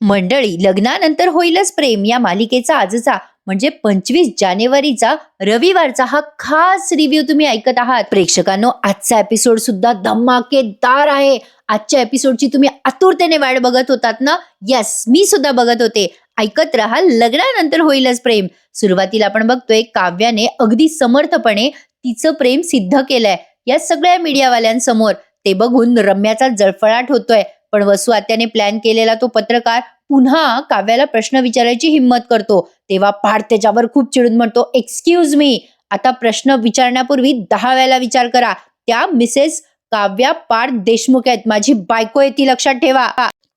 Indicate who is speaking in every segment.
Speaker 1: मंडळी, लग्नानंतर होईलच प्रेम या मालिकेचा आजचा म्हणजे 25 जानेवारीचा रविवारचा हा खास रिव्ह्यू तुम्ही ऐकत आहात. प्रेक्षकांनो, आजचा एपिसोड सुद्धा धमाकेदार आहे. आजच्या एपिसोडची तुम्ही आतुरतेने वाट बघत होतात ना? यस, मी सुद्धा बघत होते. ऐकत राहा लग्नानंतर होईलच प्रेम. सुरुवातीला आपण बघतोय काव्याने अगदी समर्थपणे तिचं प्रेम सिद्ध केलंय या सगळ्या मीडियावाल्यांसमोर. ते बघून रम्याचा जळफळाट होतोय. पण वसू आत्याने प्लॅन केलेला तो पत्रकार पुन्हा काव्याला प्रश्न विचारायची हिंमत करतो. तेव्हा पाड त्याच्यावर खूप चिडून म्हणतो, एक्सक्यूज मी, आता प्रश्न विचारण्यापूर्वी 10 वेळेला विचार करा. त्या मिसेस काव्या पाड देशमुख आहेत, माझी बायको आहे, ती लक्षात ठेवा.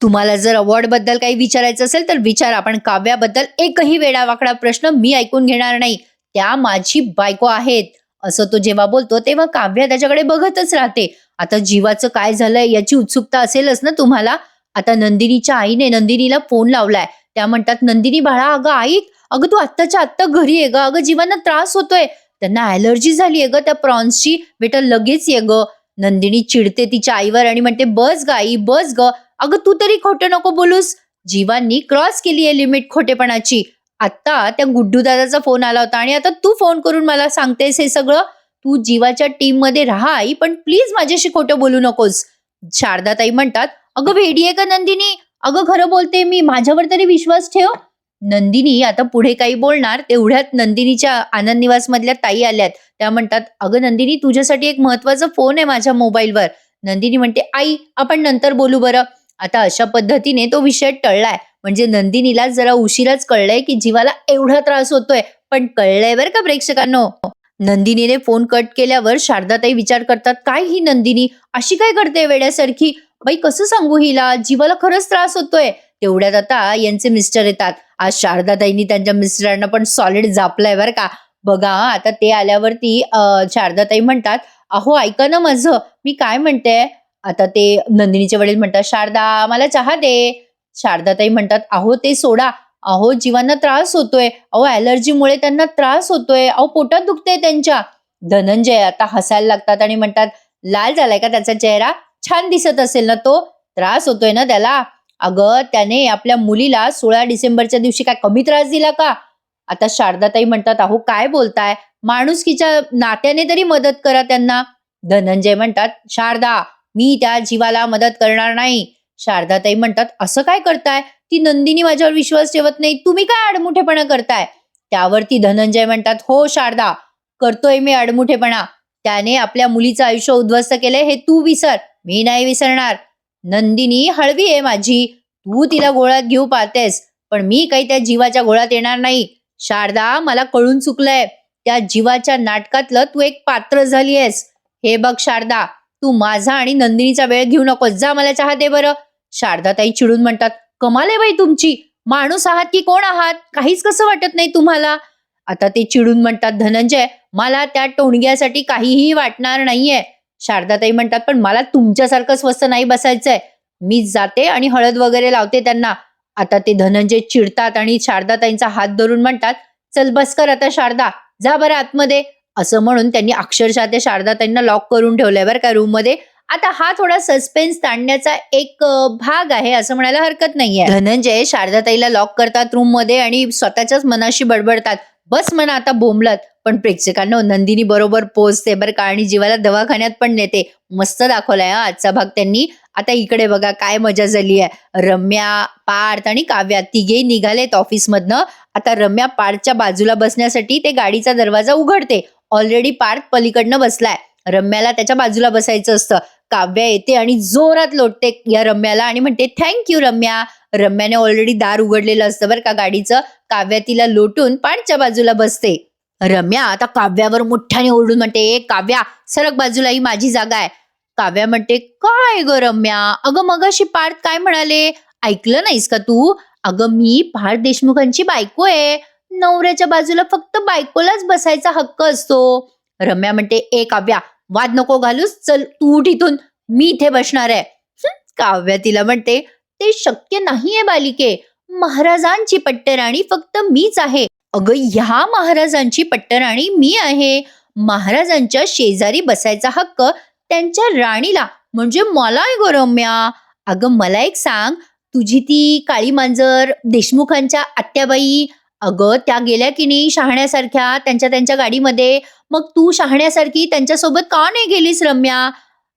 Speaker 1: तुम्हाला जर अवॉर्ड बद्दल काही विचारायचं असेल तर विचारा, पण काव्याबद्दल एकही वेडावाकडा प्रश्न मी ऐकून घेणार नाही. त्या माझी बायको आहेत. असं तो जेव्हा बोलतो तेव्हा काव्या त्याच्याकडे बघतच राहते. आता जीवाचं काय झालंय याची उत्सुकता असेलच ना तुम्हाला. आता नंदिनीच्या आईने नंदिनीला फोन लावलाय. त्या म्हणतात, नंदिनी बाळा, अगं ऐक, अगं तू आत्ताच्या आत्ता घरी ये ग, अगं जीवांना त्रास होतोय, त्यांना ॲलर्जी झाली आहे ग त्या प्रॉन्सची, बेटा लगेच ये ग. नंदिनी चिडते तिच्या आईवर आणि म्हणते, बस ग आई, बस ग, अगं तू तरी खोटं नको बोलूस. जीवांनी क्रॉस केली आहे लिमिट खोटेपणाची. आत्ता त्या गुड्डू दादाचा फोन आला होता आणि आता तू फोन करून मला सांगतेस हे सगळं. तू जीवाच्या टीम मध्ये राहा आई, पण प्लीज माझ्याशी खोटं बोलू नकोस. शारदाताई म्हणतात, अगं वेडी आहे का नंदिनी, अगं खरं बोलते मी, माझ्यावर तरी विश्वास ठेव. नंदिनी आता पुढे काही बोलणार तेवढ्यात नंदिनीच्या आनंद निवास मधल्या ताई आल्यात. त्या म्हणतात, अगं नंदिनी, तुझ्यासाठी एक महत्वाचा फोन आहे माझ्या मोबाईलवर. नंदिनी म्हणते, आई आपण नंतर बोलू बरं. आता अशा पद्धतीने तो विषय टळलाय. म्हणजे नंदिनीला जरा उशिराच कळलंय की जीवाला एवढा त्रास होतोय, पण कळलंय बरं का प्रेक्षकांनो. नंदिनीने फोन कट केल्यावर शारदाताई विचार करतात, काय ही नंदिनी अशी काय करते वेड्यासारखी, बाई कसं सांगू हिला, जीवाला खरंच त्रास होतोय. तेवढ्यात आता यांचे मिस्टर येतात. आज शारदाताईंनी त्यांच्या मिस्टरांना पण सॉलिड जापलाय बरं का. बघा आता ते आल्यावरती शारदाताई म्हणतात, अहो ऐका ना माझं, मी काय म्हणते. आता ते नंदिनीचे वडील म्हणतात, शारदा मला चहा दे. शारदाताई म्हणतात, अहो ते सोडा, अहो जीवांना त्रास होतोय, अहो ॲलर्जीमुळे त्यांना त्रास होतोय, अहो पोटात दुखतंय त्यांच्या. धनंजय आता हसायला लागतात आणि म्हणतात, लाल झालाय का त्याचा चेहरा, छान दिसत असेल ना तो, त्रास होतोय ना त्याला. अगं त्याने आपल्या मुलीला 16 डिसेंबरच्या दिवशी काय कमी त्रास दिला का. आता शारदाताई म्हणतात, अहो काय बोलताय, माणुसकीच्या नात्याने तरी मदत करा त्यांना. धनंजय म्हणतात, शारदा मी त्या जीवाला मदत करणार नाही. शारदाताई म्हणतात, असं काय करताय, ती नंदिनी माझ्यावर विश्वास ठेवत नाही, तुम्ही काय आडमुठेपणा करताय. त्यावरती धनंजय म्हणतात, हो शारदा, करतोय मी आडमुठेपणा. त्याने आपल्या मुलीचं आयुष्य उद्ध्वस्त केलंय हे तू विसर, मी नाही विसरणार. नंदिनी हळवी आहे माझी, तू तिला गोळ्यात घेऊ पाहतेस, पण मी काही त्या जीवाच्या गोळ्यात येणार नाही. शारदा मला कळून चुकलंय, त्या जीवाच्या नाटकातलं तू एक पात्र झाली आहेस. हे बघ शारदा, तू माझा आणि नंदिनीचा वेळ घेऊ नकोस, जा मला चहा दे बरं. शारदाताई चिडून म्हणतात, कमाल आहे बाई तुमची, माणूस आहात की कोण आहात, काहीच कसं वाटत नाही तुम्हाला. आता ते चिडून म्हणतात, धनंजय मला त्या टोणग्यासाठी काहीही वाटणार नाहीये. शारदाताई म्हणतात, पण मला तुमच्यासारखं स्वस्त नाही बसायचंय, मी जाते आणि हळद वगैरे लावते त्यांना. आता ते धनंजय चिडतात आणि शारदाताईंचा हात धरून म्हणतात, चल बस कर आता शारदा, जा बरं आतमध्ये. असं म्हणून त्यांनी अक्षरशः ते शारदाताईंना लॉक करून ठेवलंय बरं का रूम मध्ये. आता हा थोडा सस्पेन्स ताणण्याचा एक भाग आहे असं म्हणायला हरकत नाहीये. धनंजय शारदाताईला लॉक करतात रूम मध्ये आणि स्वतःच्याच मनाशी बडबडतात, बस म्हणा आता बोंबलत. पण प्रेक्षकांना नंदिनी बरोबर पोहोचते बरं का आणि जीवाला दवाखान्यात पण नेते. मस्त दाखवलाय हा आजचा भाग त्यांनी. आता इकडे बघा काय मजा झाली आहे. रम्या, पार्थ आणि काव्या तिघेही निघालेत ऑफिसमधनं. आता रम्या पार्थच्या बाजूला बसण्यासाठी ते गाडीचा दरवाजा उघडते. ऑलरेडी पार्थ पलीकडनं बसलाय. रम्याला त्याच्या बाजूला बसायचं असतं. काव्या येते आणि जोरात लोटते या रम्याला आणि म्हणते, थँक्यू रम्या. रम्याने ऑलरेडी दार उघडलेलं असतं बरं का गाडीचं. काव्या तिला लोटून पार्थच्या बाजूला बसते. रम्या आता काव्यावर मोठ्याने ओरडून म्हणते, काव्या सरक बाजूला, ही माझी जागा आहे. काव्या म्हणते, काय ग रम्या, अगं मगाशी पार्थ काय म्हणाले, ऐकलं नाहीस का तू. अगं मी पार्थ देशमुखांची बायको आहे, नवऱ्याच्या बाजूला फक्त बायकोलाच बसायचा हक्क असतो. रम्या म्हणते, ए काव्या वाद नको घालूस, चल तू उठ इथून, मी इथे बसणार आहे. काव्या तिला म्हणते, ते शक्य नाहीये बालिके, महाराजांची पट्टराणी फक्त मीच आहे. अगं ह्या महाराजांची पट्टराणी मी आहे. महाराजांच्या शेजारी बसायचा हक्क त्यांच्या राणीला म्हणजे मला आहे ग रम्या. अगं मला एक सांग, तुझी ती काळी मांजर देशमुखांच्या आत्याबाई, अगं त्या गेल्या की नाही शहाण्यासारख्या त्यांच्या त्यांच्या गाडीमध्ये. मग तू शहाण्यासारखी त्यांच्यासोबत का नाही गेलीस रम्या?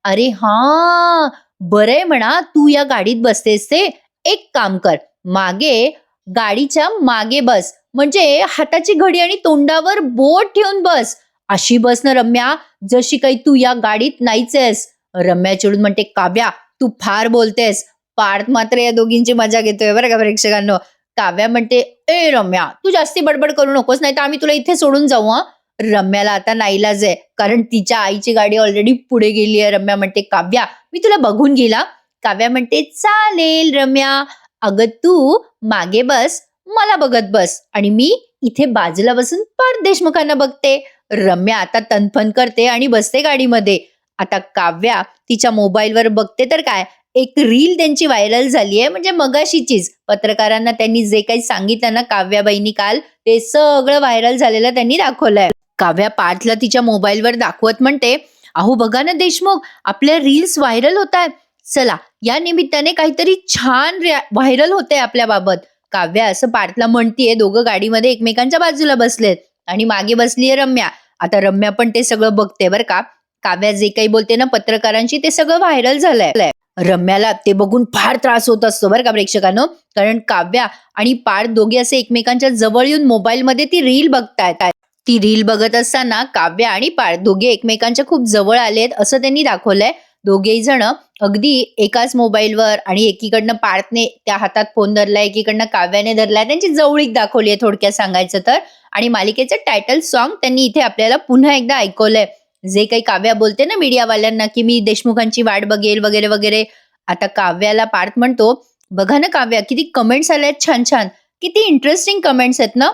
Speaker 1: अरे हा, बरंय म्हणा तू या गाडीत बसतेस ते. एक काम कर, मागे गाडीच्या मागे बस, म्हणजे हाताची घडी आणि तोंडावर बोट ठेवून बस. अशी बस ना रम्या, जशी काही तू या गाडीत नाहीच आहेस. रम्या चिडून म्हणते, काव्या तू फार बोलतेस. पार्थ मात्र या दोघींची मजा घेतोय बरं का प्रेक्षकांनो. काव्या म्हणते, ए रम्या तू जास्ती बडबड करू नकोस, नाही तर आम्ही तुला इथे सोडून जाऊ. हं. रम्याला आता नाईलाज आहे, कारण तिच्या आईची गाडी ऑलरेडी पुढे गेली आहे. रम्या म्हणते, काव्या मी तुला बघून गेला. काव्या म्हणते, चालेल रम्या, अगं तू मागे बस, मला बघत बस, आणि मी इथे बाजूला बसून पार्थ देशमुखांना बघते. रम्या आता तनफन करते आणि बसते गाडीमध्ये. आता काव्या तिच्या मोबाईलवर बघते तर काय, एक रील त्यांची व्हायरल झाली आहे, म्हणजे मगाशीचीच. पत्रकारांना त्यांनी जे काही सांगितलं ना काव्याबाईंनी काल, ते सगळं व्हायरल झालेलं त्यांनी दाखवलंय. काव्या पार्थला तिच्या मोबाईलवर दाखवत म्हणते, अहो बघा ना देशमुख, आपल्या रील्स व्हायरल होत आहेत. चला या निमित्ताने काहीतरी छान व्हायरल होतंय आपल्या बाबत. काव्या असं पार्थला म्हणतीये. दोघं गाडीमध्ये एकमेकांच्या बाजूला बसलेत आणि मागे बसलीये रम्या. आता रम्या पण ते सगळं बघते बरं का. काव्या जे काही बोलते ना पत्रकारांशी, ते सगळं व्हायरल झालंय. रम्याला ते बघून फार त्रास होत असतो बरं का प्रेक्षकांनो, कारण काव्या आणि पार्थ दोघे असे एकमेकांच्या जवळ येऊन मोबाईलमध्ये ती रील बघतायत. ती रील बघत असताना काव्या आणि पार्थ दोघे एकमेकांच्या खूप जवळ आलेत असं त्यांनी दाखवलंय. दोघेही जण अगदी एकाच मोबाईलवर, आणि एकीकडनं पार्थने त्या हातात फोन धरलाय, एकीकडनं काव्याने धरलाय. त्यांची जवळीक दाखवली आहे थोडक्यात सांगायचं तर. आणि मालिकेचं टायटल सॉन्ग त्यांनी इथे आपल्याला पुन्हा एकदा ऐकवलंय. जे काही काव्या बोलते ना मीडियावाल्यांना की मी देशमुखांची वाट बघेल वगैरे वगैरे, आता काव्याला पार्थ म्हणतो, बघा ना काव्या किती कमेंट्स आल्यात छान छान, किती इंटरेस्टिंग कमेंट्स आहेत ना.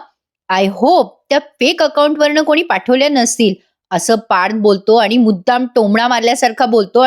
Speaker 1: आय होप त्या फेक अकाउंटवरनं कोणी पाठवल्या नसतील, असं पार्थ बोलतो आणि मुद्दाम टोमणा मारल्यासारखा बोलतो.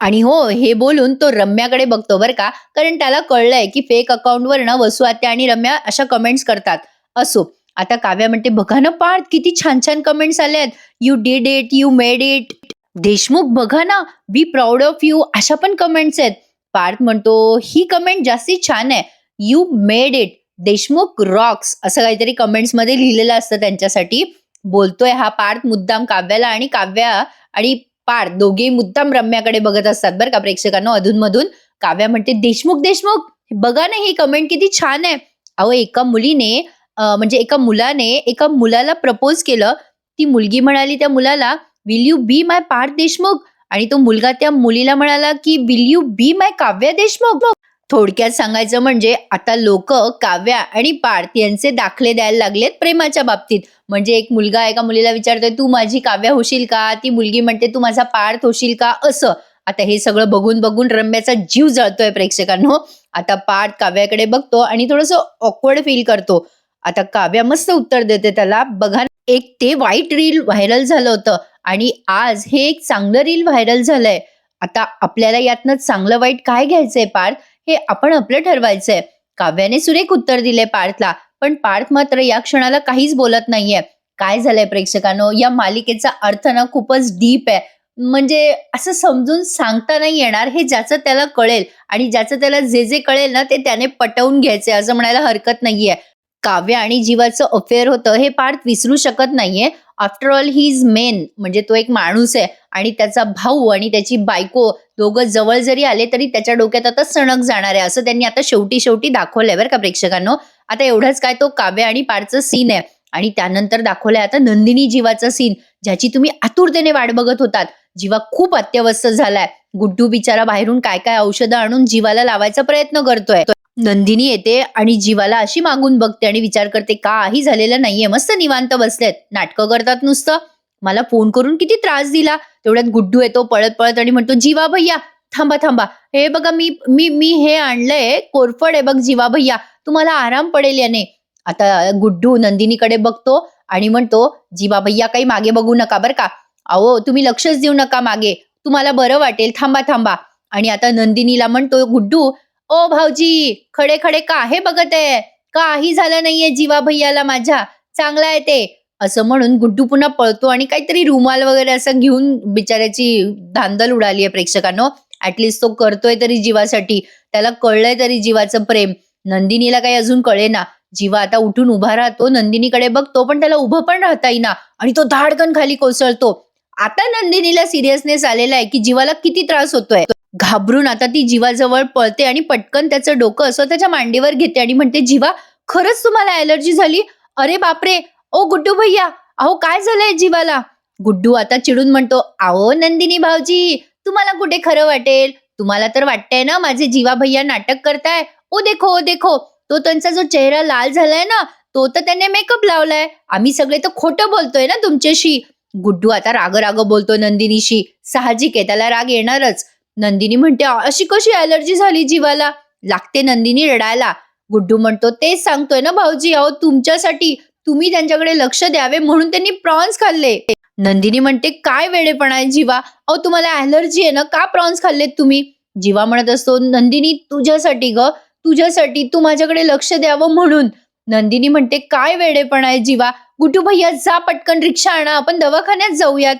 Speaker 1: आणि हो हे बोलून तो रम्याकडे बघतो बरं का, कारण त्याला कळलंय की फेक अकाउंटवरनं वसू आत्या आणि रम्या अशा कमेंट्स करतात. असो, आता काव्या म्हणते, बघा ना पार्थ किती छान छान कमेंट्स आल्यात. You did it, you made it. Deshmukh बघा ना, बी प्राऊड ऑफ यू, अशा पण कमेंट्स आहेत. पार्थ म्हणतो, ही कमेंट जास्ती छान आहे, you made it. Deshmukh Roxx असं काहीतरी कमेंट्स मध्ये लिहिलेलं असतं त्यांच्यासाठी. बोलतोय हा पार्थ मुद्दाम काव्याला, आणि काव्या आणि पार्थ दोघेही मुद्दाम रम्याकडे बघत असतात बरं का प्रेक्षकांनो अधूनमधून. काव्या म्हणते, देशमुख देशमुख बघा ना ही कमेंट किती छान आहे. अहो एका मुलीने म्हणजे एका मुलाने एका मुलाला प्रपोज केलं. ती मुलगी म्हणाली त्या मुलाला, will you be my Parth Deshmukh, आणि तो मुलगा त्या मुलीला म्हणाला की will you be my Kavya Deshmukh. थोडक्यात सांगायचं म्हणजे आता लोक काव्या आणि पार्थ यांचे दाखले द्यायला लागलेत प्रेमाच्या बाबतीत. म्हणजे एक मुलगा एका मुलीला विचारतोय, तू माझी काव्या होशील का? ती मुलगी म्हणते, तू माझा पार्थ होशील का? असं. आता हे सगळं बघून बघून रम्याचा जीव जळतोय प्रेक्षकांनो. आता पार्थ काव्याकडे बघतो आणि थोडंसं ऑकवर्ड फील करतो. आता काव्या मस्त उत्तर देते त्याला, बघा एक ते वाईट रील व्हायरल झालं होतं आणि आज हे एक चांगलं रील व्हायरल झालंय. आता आपल्याला यातनं चांगलं वाईट काय घ्यायचंय पार्थ, हे आपण आपलं ठरवायचंय. काव्याने सुरेख उत्तर दिले पार्थला, पण पार्थ मात्र या क्षणाला काहीच बोलत नाहीये. काय झालंय प्रेक्षकांनो, या मालिकेचा अर्थ ना खूपच डीप आहे. म्हणजे असं समजून सांगता नाही येणार. हे ज्याचं त्याला कळेल, आणि ज्याचं त्याला जे जे कळेल ना ते त्याने पटवून घ्यायचे असं म्हणायला हरकत नाहीये. काव्या आणि जीवाचं अफेअर होतं हे पार्थ विसरू शकत नाहीये. After all he is main, म्हणजे तो एक माणूस आहे, आणि त्याचा भाऊ आणि त्याची बायको दोघं जवळ जरी आले तरी त्याच्या डोक्यात आता सणक जाणार आहे, असं त्यांनी आता शेवटी दाखवलंय बरं का प्रेक्षकांनो. आता एवढंच काय, तो काव्या आणि पार्थचं सीन आहे, आणि त्यानंतर दाखवलंय आता नंदिनी जीवाचा सीन, ज्याची तुम्ही आतुरतेने वाट बघत होतात. जीवा खूप अत्यवस्थ झालाय. गुड्डू बिचारा बाहेरून काय काय औषधं आणून जीवाला लावायचा प्रयत्न करतोय. नंदिनी येते आणि जीवाला अशी मागून बघते आणि विचार करते, काही झालेलं नाहीये, मस्त निवांत बसलेत, नाटकं करतात नुसतं, मला फोन करून किती त्रास दिला. तेवढ्यात गुड्डू येतो पळत पळत आणि म्हणतो, जीवा भैया थांबा थांबा, हे बघा मी मी मी हे आणलंय कोरफड आहे बघ जीवा भैया, तुम्हाला आराम पडेल याने. आता गुड्डू नंदिनीकडे बघतो आणि म्हणतो, जीवा भैया काही मागे बघू नका बरं का, अहो तुम्ही लक्षच देऊ नका मागे, तुम्हाला बरं वाटेल, थांबा थांबा. आणि आता नंदिनीला म्हणतो गुड्डू, ओ भाऊजी खडे खडे का हे बघत आहे, काही झालं नाहीये जीवा भैयाला माझ्या, चांगला आहे ते, असं म्हणून गुड्डू पुन्हा पळतो आणि काहीतरी रुमाल वगैरे असं घेऊन बिचाऱ्याची धांदल उडाली आहे प्रेक्षकांनो. ऍटलिस्ट तो करतोय तरी जीवासाठी, त्याला कळलंय तरी जीवाचं प्रेम. नंदिनीला काही अजून कळेना. जीवा आता उठून उभा राहतो, नंदिनीकडे बघतो, पण त्याला उभं पण राहता येईना आणि तो धाडकन खाली कोसळतो. आता नंदिनीला सिरियसनेस आलेला आहे की जीवाला किती त्रास होतोय. घाबरून आता ती जीवाजवळ पळते आणि पटकन त्याचं डोकं असं त्याच्या मांडीवर घेते आणि म्हणते, जीवा खरंच तुम्हाला ॲलर्जी झाली? अरे बापरे! ओ गुड्डू भैया, अहो काय झालंय जीवाला? गुड्डू आता चिडून म्हणतो, अहो नंदिनी भाऊजी, तुम्हाला कुठे खरं वाटेल? तुम्हाला तर वाटतंय ना माझे जीवा भैया नाटक करताय. ओ देखो, ओ देखो. तो त्यांचा जो चेहरा लाल झालाय ना, तो तर त्याने मेकअप लावलाय. आम्ही सगळे तर खोटं बोलतोय ना तुमच्याशी. गुड्डू आता राग बोलतो नंदिनीशी. साहजिक आहे, त्याला राग येणारच. नंदिनी म्हणते, अशी कशी ॲलर्जी झाली जीवाला? लागते नंदिनी रडायला. गुड्डू म्हणतो, तेच सांगतोय ना भाऊजी, अहो तुमच्यासाठी, तुम्ही त्यांच्याकडे लक्ष द्यावे म्हणून त्यांनी प्रॉन्स खाल्ले. नंदिनी म्हणते, काय वेडेपणा आहे जीवा, अहो तुम्हाला ॲलर्जी आहे ना, का प्रॉन्स खाल्लेत तुम्ही? जीवा म्हणत असतो, नंदिनी तुझ्यासाठी ग, तुझ्यासाठी, तू माझ्याकडे लक्ष द्यावं म्हणून. नंदिनी म्हणते, काय वेडेपणा आहे जीवा, गुड्डू भैया जा पटकन रिक्षा आणा, आपण दवाखान्यात जाऊयात.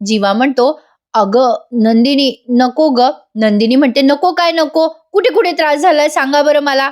Speaker 1: जीवा म्हणतो, अगं नंदिनी नको ग. नंदिनी म्हणते, नको काय नको, कुठे कुठे त्रास झालाय सांगा बरं मला.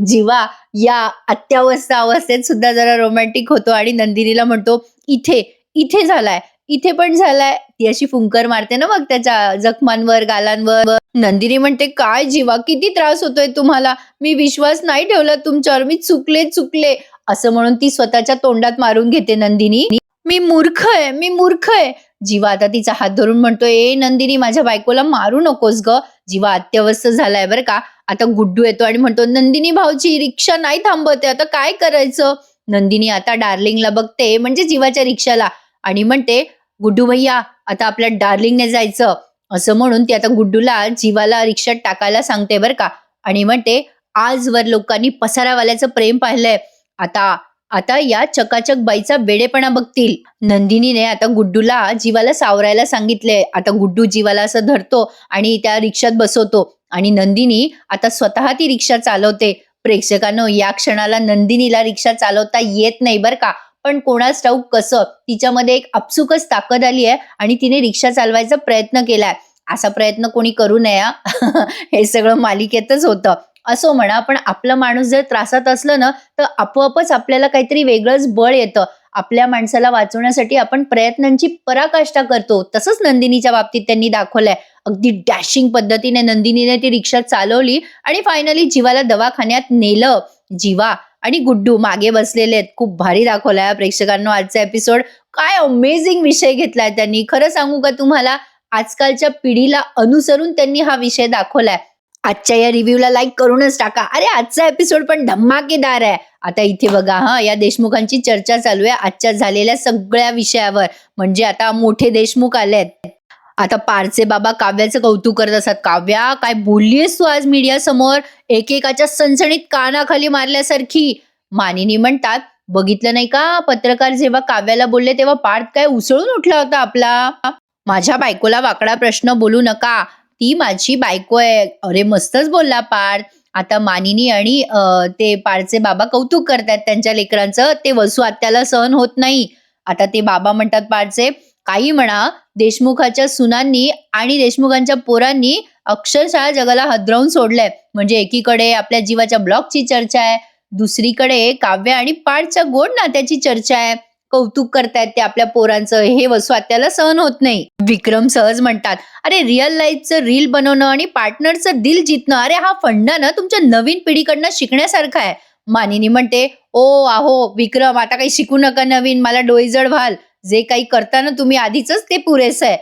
Speaker 1: जीवा या अत्यावस्था अवस्थेत सुद्धा जरा रोमॅन्टिक होतो आणि नंदिनीला म्हणतो, इथे इथे झालाय, इथे पण झालाय. ती अशी फुंकर मारते ना मग त्याच्या जखमांवर, गालांवर. नंदिनी म्हणते, काय जीवा किती त्रास होतोय तुम्हाला, मी विश्वास नाही ठेवला तुमच्यावर, मी चुकले असं म्हणून ती स्वतःच्या तोंडात मारून घेते नंदिनी. मी मूर्ख आहे, मी मूर्ख आहे. जीवा आता तिचा हात धरून म्हणतो, ए नंदिनी माझ्या बायकोला मारू नकोस ग. जीवा अत्यवस्थ झालाय बरं का. आता गुड्डू येतो आणि म्हणतो, नंदिनी भाऊची रिक्षा नाही थांबवते, आता काय करायचं? नंदिनी आता डार्लिंगला बघते, म्हणजे जीवाच्या रिक्षाला, आणि म्हणते, गुड्डू भैया आता आपल्या डार्लिंगने जायचं. असं म्हणून ती आता गुड्डूला जीवाला रिक्षात टाकायला सांगते बरं का. आणि म्हणते, आजवर लोकांनी पसारावाल्याचं प्रेम पाहिलंय, आता आता या चकाचक बाईचा वेडेपणा बघतील. नंदिनीने आता गुड्डूला जीवाला सावरायला सांगितले. आता गुड्डू जीवाला असं धरतो आणि त्या रिक्षात बसवतो आणि नंदिनी आता स्वतः ती रिक्षा चालवते. प्रेक्षकांनो, या क्षणाला नंदिनीला रिक्षा चालवता येत नाही बरं का, पण कोणास ठाऊक कसं तिच्यामध्ये एक आपसुकच ताकद आली आहे आणि तिने रिक्षा चालवायचा प्रयत्न केलाय. असा प्रयत्न कोणी करू नये. हे सगळं मालिकेतच होतं. असो म्हणा, पण आपला माणूस जर त्रासात असलं ना, तर आपोआपच आपल्याला काहीतरी वेगळंच बळ येतं. आपल्या माणसाला वाचवण्यासाठी आपण प्रयत्नांची पराकाष्ठा करतो. तसंच नंदिनीच्या बाबतीत त्यांनी दाखवलंय. अगदी डॅशिंग पद्धतीने नंदिनीने ती रिक्षा चालवली आणि फायनली जीवाला दवाखान्यात नेलं. जीवा आणि गुड्डू मागे बसलेले आहेत. खूप भारी दाखवलाय प्रेक्षकांनो आजचा एपिसोड. काय अमेझिंग विषय घेतलाय त्यांनी. खरं सांगू का तुम्हाला, आजकालच्या पिढीला अनुसरून त्यांनी हा विषय दाखवलाय. आजच्या या रिव्ह्यूला लाईक करूनच टाका. अरे आजचा एपिसोड पण धमाकेदार आहे. आता इथे बघा, या देशमुखांची चर्चा चालू आहे आजच्या झालेल्या सगळ्या विषयावर. म्हणजे आता मोठे देशमुख आलेत. आता पारचे बाबा काव्याचं कौतुक करत असतात. काव्या काय बोललीयस तू आज मीडिया समोर, एकेकाच्या सणसणीत कानाखाली मारल्यासारखी. मानिनी म्हणतात, बघितलं नाही का, पत्रकार जेव्हा काव्याला बोलले तेव्हा पार्थ काय उसळून उठला होता आपला. माझ्या बायकोला वाकडा प्रश्न बोलू नका, ती माझी बायको आहे. अरे मस्तच बोलला पार्थ. आता मानिनी आणि ते पारचे बाबा कौतुक करतात त्यांच्या लेकरांचं. ते वसू आत्याला सहन होत नाही. आता ते बाबा म्हणतात पारचे, काही म्हणा, देशमुखाच्या सुनांनी आणि देशमुखांच्या पोरांनी अक्षरशः जगाला हादरवून सोडलंय. म्हणजे एकीकडे आपल्या जीवाच्या ब्लॉगची चर्चा आहे, दुसरीकडे काव्य आणि पार्थच्या गोड नात्याची चर्चा आहे. कौतुक करतायत ते आपल्या पोरांचं. हे वसू आत्याला सहन होत नाही. विक्रम सहज म्हणतात, अरे रिअल लाईफचं रील बनवणं आणि पार्टनरचं दिल जितणं, अरे हा फंडा ना तुमच्या नवीन पिढीकडनं शिकण्यासारखा आहे. मानिनी म्हणते, ओ आहो विक्रम, आता काही शिकू नका नवीन, मला डोईजड व्हाल. जे काही करताना तुम्ही आधीच ते पुरेसं आहे.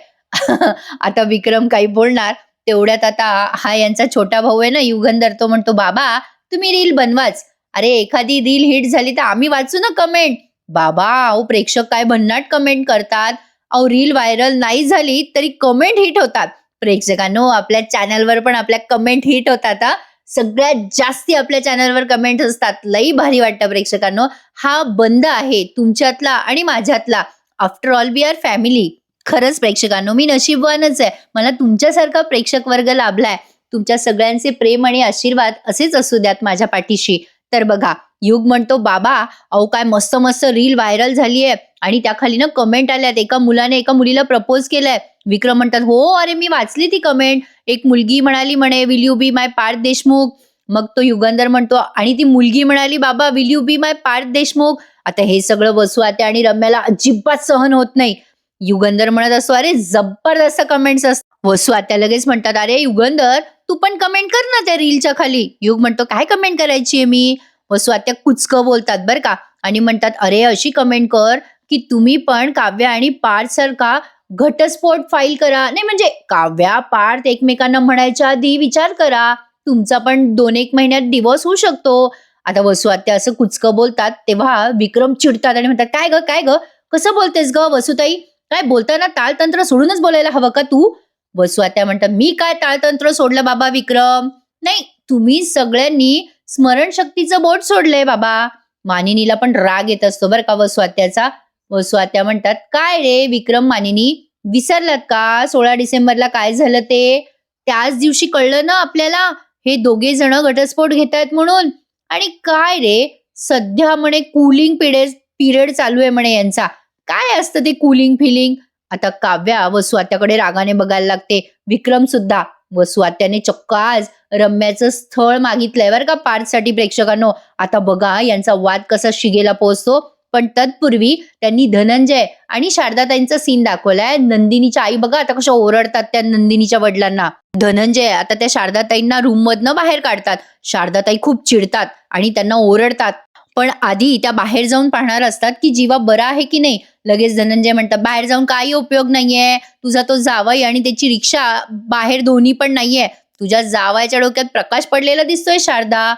Speaker 1: आता विक्रम काही बोलणार तेवढ्यात आता हा यांचा छोटा भाऊ आहे ना युगंधर, तो म्हणतो, बाबा तुम्ही रील बनवाच. अरे एखादी रील हिट झाली तर आम्ही वाचू ना कमेंट. बाबा अहो प्रेक्षक काय भन्नाट कमेंट करतात. अहो रील व्हायरल नाही झाली तरी कमेंट हिट होतात. प्रेक्षकांनो, आपल्या चॅनलवर पण आपल्या कमेंट हिट होतात. सगळ्यात जास्ती आपल्या चॅनलवर कमेंट असतात. लई भारी वाटतं प्रेक्षकांनो. हा बंद आहे तुमच्यातला आणि माझ्यातला. After all we are family. खरंच प्रेक्षकांनो, मी नशीबवानच आहे, मला तुमच्यासारखा प्रेक्षक वर्ग लाभलाय. तुमच्या सगळ्यांचे प्रेम आणि आशीर्वाद असेच असू द्यात माझ्या पाठीशी. तर बघा, युग म्हणतो, बाबा अहो काय मस्त मस्त रील व्हायरल झालीये आणि त्याखाली ना कमेंट आल्यात, एका मुलाने एका मुलीला प्रपोज केलंय. विक्रम म्हणतात, हो अरे मी वाचली ती कमेंट, एक मुलगी म्हणाली म्हणे will you be my Parth Deshmukh. मग तो युगंधर म्हणतो, आणि ती मुलगी म्हणाली, बाबा will you be my Parth Deshmukh. आता हे सगळं वसू आत्या आणि रम्याला अजिबात सहन होत नाही. युगंधर म्हणत असतो, अरे जबरदस्त कमेंट्स असतात. वसू आत्या लगेच म्हणतात, अरे युगंधर तू पण कमेंट कर ना त्या रीलच्या खाली. युग म्हणतो, काय कमेंट करायची आहे मी. वसू आत्या कुचकं बोलतात बरं का, आणि म्हणतात, अरे अशी कमेंट कर की तुम्ही पण काव्य आणि पार्थ सारखा घटस्फोट फाईल करा. नाही म्हणजे काव्या पार्थ एकमेकांना म्हणायच्या आधी विचार करा, तुमचा पण 2-1 महिन्यात डिवोर्स होऊ शकतो. आता वसू आत्या असं कुचकं बोलतात तेव्हा विक्रम चिडतात आणि म्हणतात, काय ग कसं बोलतेस ग वसुताई, काय बोलताना ताळतंत्र सोडूनच बोलायला हवं का तू. वसू आत्या म्हणतात, मी काय ताळतंत्र सोडलं बाबा विक्रम, नाही तुम्ही सगळ्यांनी स्मरणशक्तीचं बोट सोडलंय बाबा. मानिनीला पण राग येत असतो बरं का वसू आत्याचा. वसू आत्या म्हणतात, काय रे विक्रम मानिनी, विसरलात का 16 डिसेंबरला काय झालं ते. त्याच दिवशी कळलं ना आपल्याला हे दोघे जण घटस्फोट घेतायत म्हणून. आणि काय रे, सध्या म्हणे कूलिंग पिरियड चालू आहे म्हणे यांचा. काय असतं ते कूलिंग फिलिंग. आता काव्या वसू आत्याकडे रागाने बघायला लागते. विक्रम सुद्धा. वसू आत्याने चक्क आज रम्याचं स्थळ मागितलंय बरं का पार्थसाठी प्रेक्षकांनो. आता बघा यांचा वाद कसा शिगेला पोहोचतो. पण तत्पूर्वी त्यांनी धनंजय आणि शारदाताईंचा सीन दाखवलाय. नंदिनीच्या आई बघा आता कशा ओरडतात त्या नंदिनीच्या वडिलांना. धनंजय आता त्या शारदाताईंना रूम मधनं बाहेर काढतात. शारदाताई खूप चिडतात आणि त्यांना ओरडतात. पण आधी त्या बाहेर जाऊन पाहणार असतात की जीवा बरा आहे की नाही. लगेच धनंजय म्हणतात, बाहेर जाऊन काही उपयोग नाहीये, तुझा तो जावई आणि त्याची रिक्षा बाहेर दोन्ही पण नाहीये, तुझ्या जावयाच्या डोक्यात प्रकाश पडलेला दिसतोय शारदा.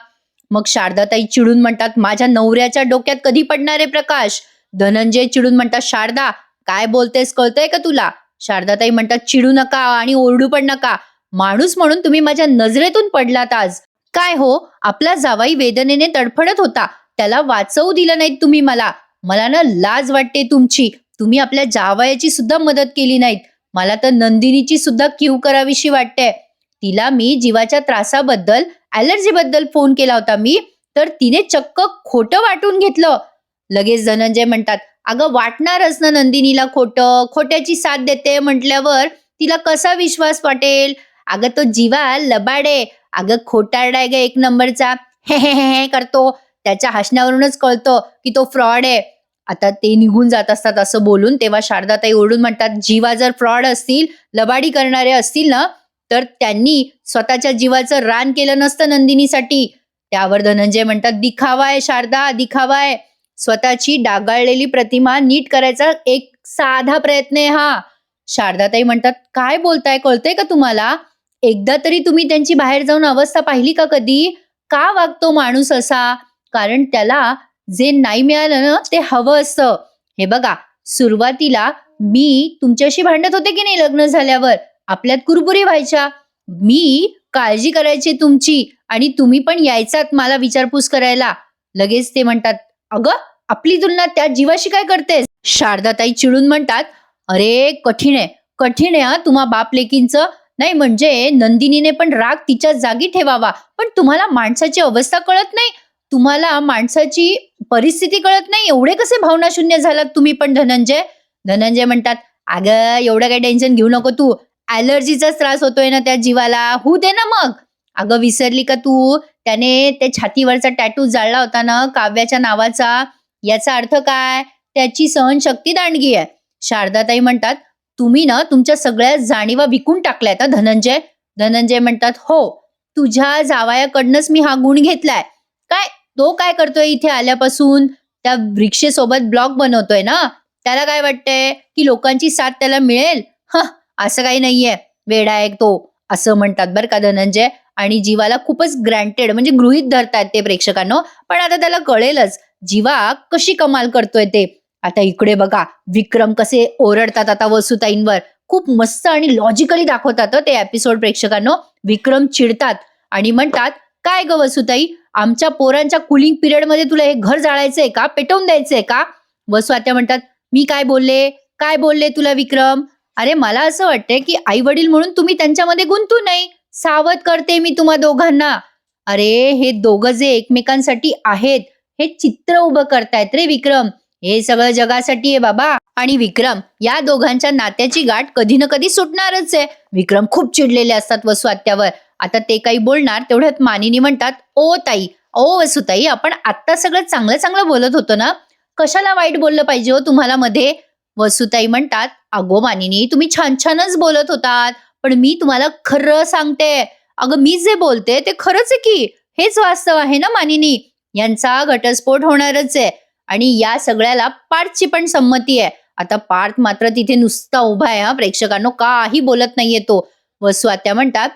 Speaker 1: मग शारदाताई चिडून म्हणतात, माझ्या नवऱ्याच्या डोक्यात कधी पडणार आहे प्रकाश. धनंजय चिडून म्हणतात, शारदा काय बोलतेस कळतंय का तुला. शारदाताई म्हणतात, चिडू नका आणि ओरडू पण नका, माणूस म्हणून तुम्ही माझ्या नजरेतून पडलात आज. काय हो, आपला जावई वेदनेने तडफडत होता, त्याला वाचवू दिलं नाहीत तुम्ही मला. मला ना लाज वाटते तुमची, तुम्ही आपल्या जावयाची सुद्धा मदत केली नाहीत. मला तर नंदिनीची सुद्धा कीव करावीशी वाटते. तिला मी जीवाच्या त्रासाबद्दल ॲलर्जी बद्दल फोन केला होता मी, तर तिने चक्क खोटं वाटून घेतलं. लगेच धनंजय म्हणतात, अगं वाटणारच ना नंदिनीला खोटं, खोट्याची साथ देते म्हटल्यावर तिला कसा विश्वास वाटेल. अगं तो जीवा लबाडे, अगं खोटारडाय ग एक नंबरचा, हे हे हे करतो, त्याच्या हसण्यावरूनच कळतं की तो फ्रॉड आहे. आता ते निघून जात असतात असं बोलून, तेव्हा शारदाताई ओरडून म्हणतात, जीवा जर फ्रॉड असतील, लबाडी करणारे असतील ना, तर त्यांनी स्वतःच्या जीवाचं रान केलं नसतं नंदिनीसाठी. त्यावर धनंजय म्हणतात, दिखावा आहे शारदा, दिखावा आहे. स्वतःची डागाळलेली प्रतिमा नीट करायचा एक साधा प्रयत्न आहे हा. शारदाताई म्हणतात, काय बोलताय कळतंय का तुम्हाला. एकदा तरी तुम्ही त्यांची बाहेर जाऊन अवस्था पाहिली का कधी. का वागतो माणूस असा, कारण त्याला जे नाही मिळालं ना ते हवं असतं. हे बघा, सुरुवातीला मी तुमच्याशी भांडत होते की नाही लग्न झाल्यावर, आपल्यात कुरबुरी व्हायच्या, मी काळजी करायची तुमची आणि तुम्ही पण यायचात मला विचारपूस करायला. लगेच ते म्हणतात, अगं आपली तुलना त्या जीवाशी काय करतेस. शारदाताई चिडून म्हणतात, अरे कठीण आहे हा तुम्हा बाप लेकींचं. नाही म्हणजे नंदिनीने पण राग तिच्या जागी ठेवावा, पण तुम्हाला माणसाची अवस्था कळत नाही, तुम्हाला माणसाची परिस्थिती कळत नाही. एवढे कसे भावनाशून्य झालात तुम्ही पण धनंजय. धनंजय म्हणतात, अगं एवढं काही टेन्शन घेऊ नको तू, ॲलर्जीचाच त्रास होतोय ना त्या जीवाला, होऊ दे ना मग. अगं विसरली का तू, त्याने ते छातीवरचा टॅटू जाळला होता ना काव्याच्या नावाचा, याचा अर्थ काय, त्याची सहनशक्ती दांडगी आहे. शारदाताई म्हणतात, तुम्ही ना तुमच्या सगळ्या जाणीवा विकून टाकल्यात धनंजय. धनंजय म्हणतात, हो तुझ्या जावयाकडनंच मी हा गुण घेतलाय. काय तो काय करतोय इथे आल्यापासून, त्या रिक्षेसोबत ब्लॉग बनवतोय ना, त्याला काय वाटतंय की लोकांची साथ त्याला मिळेल. असं काही नाहीये, वेडा आहे तो, असं म्हणतात बरं का धनंजय. आणि जीवाला खूपच ग्रँटेड म्हणजे गृहीत धरतात ते प्रेक्षकांनो, पण आता त्याला कळेलच जीवा कशी कमाल करतोय ते. आता इकडे बघा विक्रम कसे ओरडतात आता वसुताईंवर, खूप मस्त आणि लॉजिकली दाखवतात ते एपिसोड प्रेक्षकांनो. विक्रम चिडतात आणि म्हणतात, काय ग वसुताई, आमच्या पोरांच्या कुलिंग पिरियड मध्ये तुला हे घर जाळायचंय का, पेटवून द्यायचंय का. वसु आत्या म्हणतात, मी काय बोलले तुला विक्रम. अरे मला असं वाटतंय की आई वडील म्हणून तुम्ही त्यांच्यामध्ये गुंतू नाही, सावध करते मी तुम्हा दोघांना. अरे हे दोघं जे एकमेकांसाठी आहेत, हे चित्र उभं करतायत रे विक्रम. हे सगळं जगासाठी आहे बाबा. आणि विक्रम, या दोघांच्या नात्याची गाठ कधी ना कधी सुटणारच आहे. विक्रम खूप चिडलेले असतात वसू आत्यावर. आता ते काही बोलणार तेवढ्यात मानिनी म्हणतात, ओ ताई, ओ वसुताई, आपण आत्ता सगळं चांगलं चांगलं बोलत होतो ना, कशाला वाईट बोललं पाहिजे हो तुम्हाला मध्ये? वसुताई म्हणतात, अगो मानिनी, तुम्ही छान छानच बोलत होतात, पण मी तुम्हाला खरं सांगते, अगं मी जे बोलते ते खरंच आहे की, हेच वास्तव आहे ना मानिनी. यांचा घटस्फोट होणारच आहे आणि या सगळ्याला पार्थची पण संमती आहे. आता पार्थ मात्र तिथे नुसता उभा आहे हा प्रेक्षकांनो, काही बोलत नाहीये तो. वसू आत्या म्हणतात,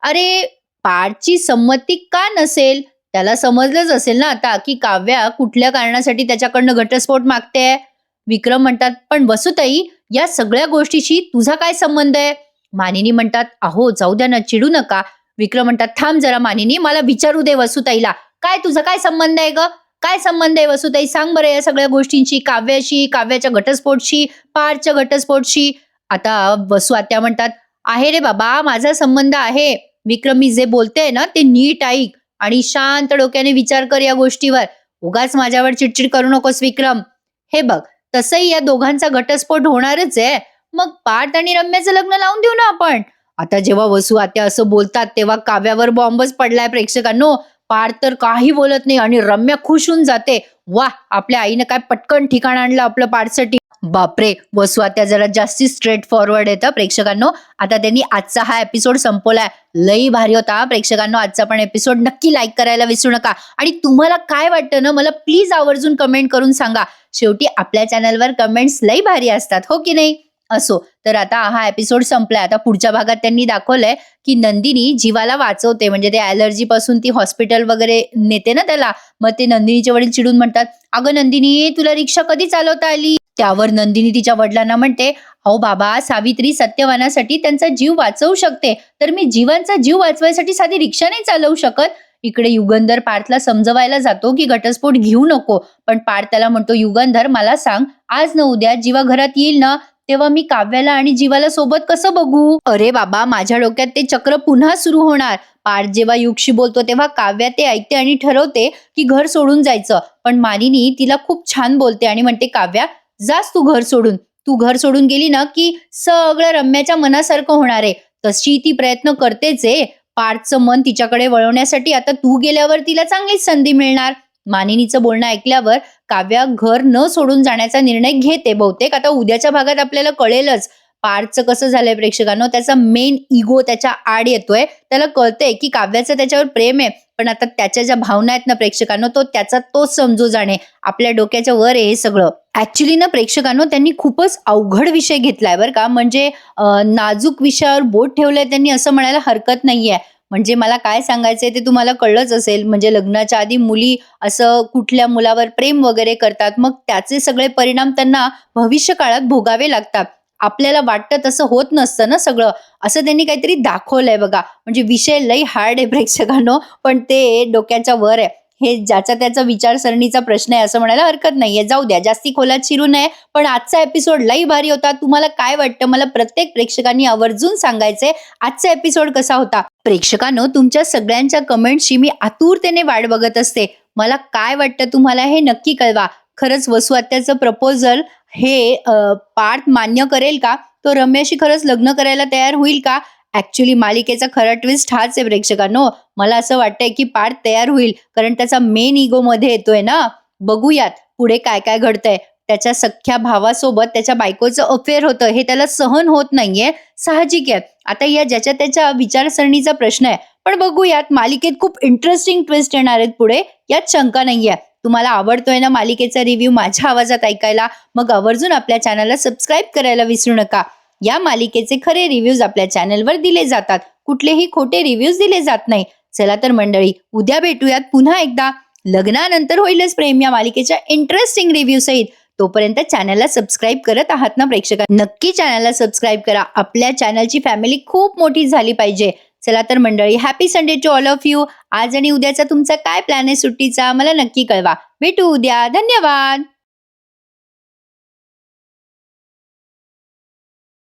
Speaker 1: अरे पार्थची संमती का नसेल? त्याला समजलंच असेल ना आता की काव्या कुठल्या कारणासाठी त्याच्याकडनं घटस्फोट मागते. विक्रम म्हणतात, पण वसुताई, या सगळ्या गोष्टीशी तुझा काय संबंध आहे? मानिनी म्हणतात, अहो जाऊ द्या ना, चिडू नका. विक्रम म्हणतात, थांब जरा मानिनी, मला विचारू दे वसुताईला, काय तुझा काय संबंध आहे ग? काय संबंध आहे वसुताई, सांग बरं या सगळ्या गोष्टींची, काव्याशी, काव्याच्या घटस्फोटशी, पारच्या घटस्फोटशी. आता वसू आत्या म्हणतात, आहे रे बाबा, माझा संबंध आहे. विक्रम, मी जे बोलते ना ते नीट ऐक आणि शांत डोक्याने विचार कर या गोष्टीवर. उगाच माझ्यावर चिडचिड करू नकोस विक्रम. हे बघ, तसंही या दोघांचा घटस्फोट होणारच आहे. मग पार्थ आणि रम्याचं लग्न लावून देऊ ना आपण. आता जेव्हा वसू आत्या असं बोलतात तेव्हा काव्यावर बॉम्बच पडलाय प्रेक्षकांनो. पार्थ तर काही बोलत नाही आणि रम्या खुश होऊन जाते. वा, आपल्या आईनं काय पटकन ठिकाण आणलं आपलं पार्थसाठी. बापरे, वसू आत्या जरा जास्ती स्ट्रेट फॉरवर्ड येतं प्रेक्षकांनो. आता त्यांनी आजचा हा एपिसोड संपवलाय. लई भारी होता प्रेक्षकांनो आजचा पण एपिसोड. नक्की लाईक करायला विसरू नका. आणि तुम्हाला काय वाटतं ना, मला प्लीज आवर्जून कमेंट करून सांगा. शेवटी आपल्या चॅनलवर कमेंट्स लई भारी असतात, हो की नाही? असो, तर आता हा एपिसोड संपलाय. आता पुढच्या भागात त्यांनी दाखवलंय की नंदिनी जीवाला वाचवते, म्हणजे ते ॲलर्जी पासून ती हॉस्पिटल वगैरे नेते ना त्याला. मग ते नंदिनीचे वडील चिडून म्हणतात, अगं नंदिनी, तुला रिक्षा कधी चालवता आली? त्यावर नंदिनी तिच्या वडिलांना म्हणते, अहो बाबा, सावित्री सत्यवानासाठी त्यांचा जीव वाचवू शकते, तर मी जीवांचा जीव वाचवायसाठी साधी रिक्षा नाही चालवू शकत. इकडे युगंधर पार्थला समजवायला जातो की घटस्फोट घेऊ नको, पण पार्थ त्याला म्हणतो, युगंधर मला सांग, आज न उद्या जीवा घरात येईल ना, तेव्हा मी काव्याला आणि जीवाला सोबत कसं बघू? अरे बाबा, माझ्या डोक्यात ते चक्र पुन्हा सुरू होणार. पार्थ जेव्हा युगशी बोलतो तेव्हा काव्या ते ऐकते आणि ठरवते की घर सोडून जायचं. पण मानिनी तिला खूप छान बोलते आणि म्हणते, काव्या, जास तू घर सोडून. तू घर सोडून गेली ना की सगळं रम्याच्या मनासारखं होणार आहे. तशी ती प्रयत्न करतेच आहे पार्थचं मन तिच्याकडे वळवण्यासाठी. आता तू गेल्यावर तिला चांगलीच संधी मिळणार. मानिनीचं बोलणं ऐकल्यावर काव्या घर न सोडून जाण्याचा निर्णय घेते बहुतेक. आता उद्याच्या भागात आपल्याला कळेलच पार्थचं कसं झालंय प्रेक्षकांनो. त्याचा मेन इगो त्याच्या आड येतोय. त्याला कळतंय की काव्याचं त्याच्यावर प्रेम आहे, पण आता त्याच्या ज्या भावना आहेत ना प्रेक्षकांनो, तो त्याचा तोच समजू जाणे. आपल्या डोक्याच्या वर आहे हे सगळं. ऍक्च्युली ना प्रेक्षकांनो, त्यांनी खूपच अवघड विषय घेतलाय बरं का. म्हणजे नाजूक विषयावर बोट ठेवलंय त्यांनी असं म्हणायला हरकत नाहीये. म्हणजे मला काय सांगायचंय ते तुम्हाला कळलंच असेल. म्हणजे लग्नाच्या आधी मुली असं कुठल्या मुलावर प्रेम वगैरे करतात, मग त्याचे सगळे परिणाम त्यांना भविष्य काळात भोगावे लागतात. आपल्याला वाटतं तसं होत नसतं ना सगळं. असं त्यांनी काहीतरी दाखवलंय बघा. म्हणजे विषय लई हार्ड आहे प्रेक्षकांनो, पण ते डोक्याच्या वर आहे. हे ज्याचा त्याचा विचारसरणीचा प्रश्न आहे असं म्हणायला हरकत नाहीये. जाऊ द्या, जास्ती खोलात शिरू नये. पण आजचा एपिसोड लई भारी होता. तुम्हाला काय वाटतं? मला प्रत्येक प्रेक्षकांनी आवर्जून सांगायचंय आजचा एपिसोड कसा होता. प्रेक्षकांनो, तुमच्या सगळ्यांच्या कमेंटची मी आतुरतेने वाट बघत असते. मला काय वाटतं तुम्हाला हे नक्की कळवा. खरंच वसू आत्याचं प्रपोजल हे पार्थ मान्य करेल का? तो रम्याशी खरंच लग्न करायला तयार होईल का? ऍक्च्युली मालिकेचा खरा ट्विस्ट हाच आहे प्रेक्षकांनो. मला असं वाटतंय की पार्थ तयार होईल, कारण त्याचा मेन इगो मध्ये येतोय ना. बघूयात पुढे काय काय घडतंय. त्याच्या सख्ख्या भावासोबत त्याच्या बायकोचं अफेअर होतं, हे त्याला सहन होत नाहीये. साहजिक आहे. आता या ज्याच्या त्याच्या विचारसरणीचा प्रश्न आहे. पण बघूयात, मालिकेत खूप इंटरेस्टिंग ट्विस्ट येणार आहेत पुढे, यात शंका नाहीये. तुम्हाला आवडतोय ना मालिकेचा रिव्ह्यू माझ्या आवाजात ऐकायला? मग आवर्जून आपल्या चॅनलला सबस्क्राईब करायला विसरू नका. या मालिकेचे खरे रिव्ह्यूज आपल्या चॅनलवर दिले जातात. कुठलेही खोटे रिव्ह्यूज दिले जात नाही. चला तर मंडळी, उद्या भेटूयात पुन्हा एकदा लग्नानंतर होईलच प्रेम या मालिकेच्या इंटरेस्टिंग रिव्ह्यू सहित. तोपर्यंत चॅनलला सबस्क्राईब करत आहात ना प्रेक्षक? नक्की चॅनलला सबस्क्राईब करा. आपल्या चॅनलची फॅमिली खूप मोठी झाली पाहिजे. चला तर मंडळी, happy Sunday to all of you. आज आणि उद्याचा तुमचा काय प्लॅन आहे सुट्टीचा, मला नक्की कळवा. भेटू उद्या. धन्यवाद.